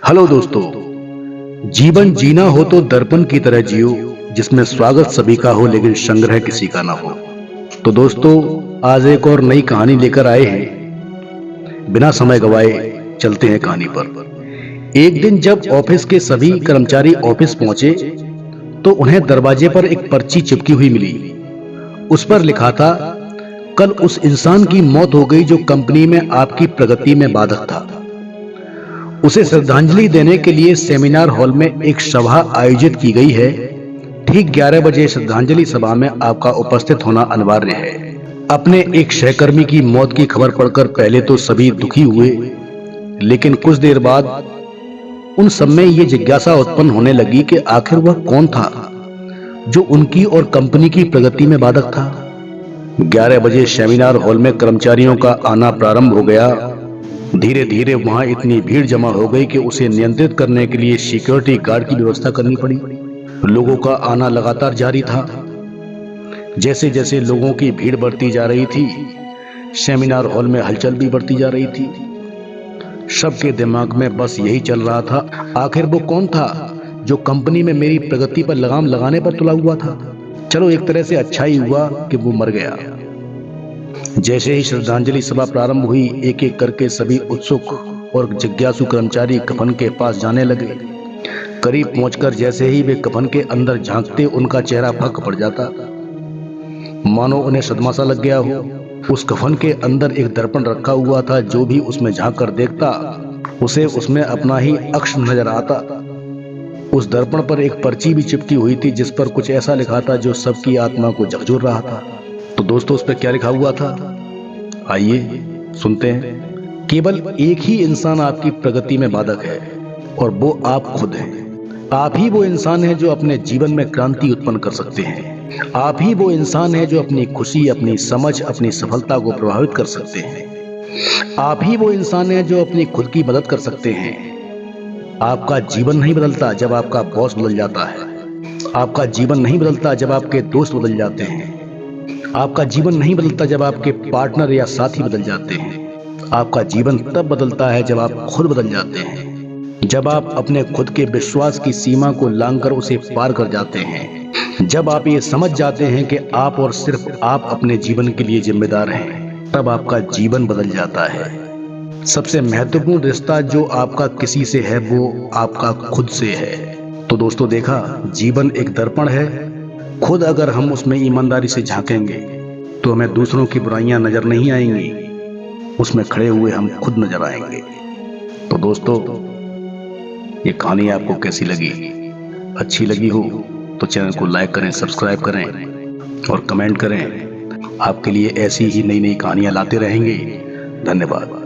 Hello दोस्तों, जीवन जीना हो तो दर्पण की तरह जियो, जिसमें स्वागत सभी का हो लेकिन संग्रह किसी का ना हो। तो दोस्तों, आज एक और नई कहानी लेकर आए हैं। बिना समय गवाए चलते हैं कहानी पर। एक दिन जब ऑफिस के सभी कर्मचारी ऑफिस पहुंचे तो उन्हें दरवाजे पर एक पर्ची चिपकी हुई मिली। उस पर लिखा था, कल उस इंसान की मौत हो गई जो कंपनी में आपकी प्रगति में बाधक था। उसे श्रद्धांजलि देने के लिए सेमिनार हॉल में एक सभा आयोजित की गई है। ठीक 11 बजे श्रद्धांजलि सभा में आपका उपस्थित होना अनिवार्य है। अपने एक सहकर्मी की मौत की खबर पढ़कर पहले तो सभी दुखी हुए, लेकिन कुछ देर बाद उन सब में ये जिज्ञासा उत्पन्न होने लगी कि आखिर वह कौन था जो उनकी और कंपनी की प्रगति में बाधक था। 11 बजे सेमिनार हॉल में कर्मचारियों का आना प्रारंभ हो गया। धीरे धीरे वहां इतनी भीड़ जमा हो गई कि उसे नियंत्रित करने के लिए सिक्योरिटी गार्ड की व्यवस्था करनी पड़ी। लोगों का आना लगातार जारी था। जैसे जैसे लोगों की भीड़ बढ़ती जा रही थी, सेमिनार हॉल में हलचल भी बढ़ती जा रही थी। सबके दिमाग में बस यही चल रहा था, आखिर वो कौन था जो कंपनी में मेरी प्रगति पर लगाम लगाने पर तुला हुआ था। चलो, एक तरह से अच्छा ही हुआ कि वो मर गया। जैसे ही श्रद्धांजलि सभा प्रारंभ हुई, एक एक करके सभी उत्सुक और जिज्ञासु कर्मचारी कफन के पास जाने लगे। करीब पहुंचकर जैसे ही वे कफन के अंदर झांकते, उनका चेहरा फक पड़ जाता, मानो उन्हें सदमा सा लग गया हो। उस कफन के अंदर एक दर्पण रखा हुआ था। जो भी उसमें झांक कर देखता, उसे उसमें अपना ही अक्ष नजर आता। उस दर्पण पर एक पर्ची भी चिपकी हुई थी, जिस पर कुछ ऐसा लिखा था जो सबकी आत्मा को झकझोर रहा था। तो दोस्तों, उस पर क्या लिखा हुआ था, आइए सुनते हैं। केवल एक ही इंसान आपकी प्रगति में बाधक है, और वो आप खुद हैं। आप ही वो इंसान है जो अपने जीवन में क्रांति उत्पन्न कर सकते हैं। आप ही वो इंसान है जो अपनी खुशी, अपनी समझ, अपनी सफलता को प्रभावित कर सकते हैं। आप ही वो इंसान है जो अपनी खुद की मदद कर सकते हैं। आपका जीवन नहीं बदलता जब आपका बॉस बदल जाता है। आपका जीवन नहीं बदलता जब आपके दोस्त बदल जाते हैं। आपका जीवन नहीं बदलता जब आपके पार्टनर या साथी बदल जाते हैं। आपका जीवन तब बदलता है जब आप खुद बदल जाते हैं। जब आप अपने खुद के विश्वास की सीमा को लांघकर उसे पार कर जाते हैं। जब आप ये समझ जाते हैं कि आप और सिर्फ आप अपने जीवन के लिए जिम्मेदार हैं, तब आपका जीवन बदल जाता है। सबसे महत्वपूर्ण रिश्ता जो आपका किसी से है, वो आपका खुद से है। तो दोस्तों, देखा, जीवन एक दर्पण है। खुद अगर हम उसमें ईमानदारी से झांकेंगे तो हमें दूसरों की बुराइयां नजर नहीं आएंगी, उसमें खड़े हुए हम खुद नजर आएंगे। तो दोस्तों, ये कहानी आपको कैसी लगी? अच्छी लगी हो तो चैनल को लाइक करें, सब्सक्राइब करें और कमेंट करें। आपके लिए ऐसी ही नई नई कहानियां लाते रहेंगे। धन्यवाद।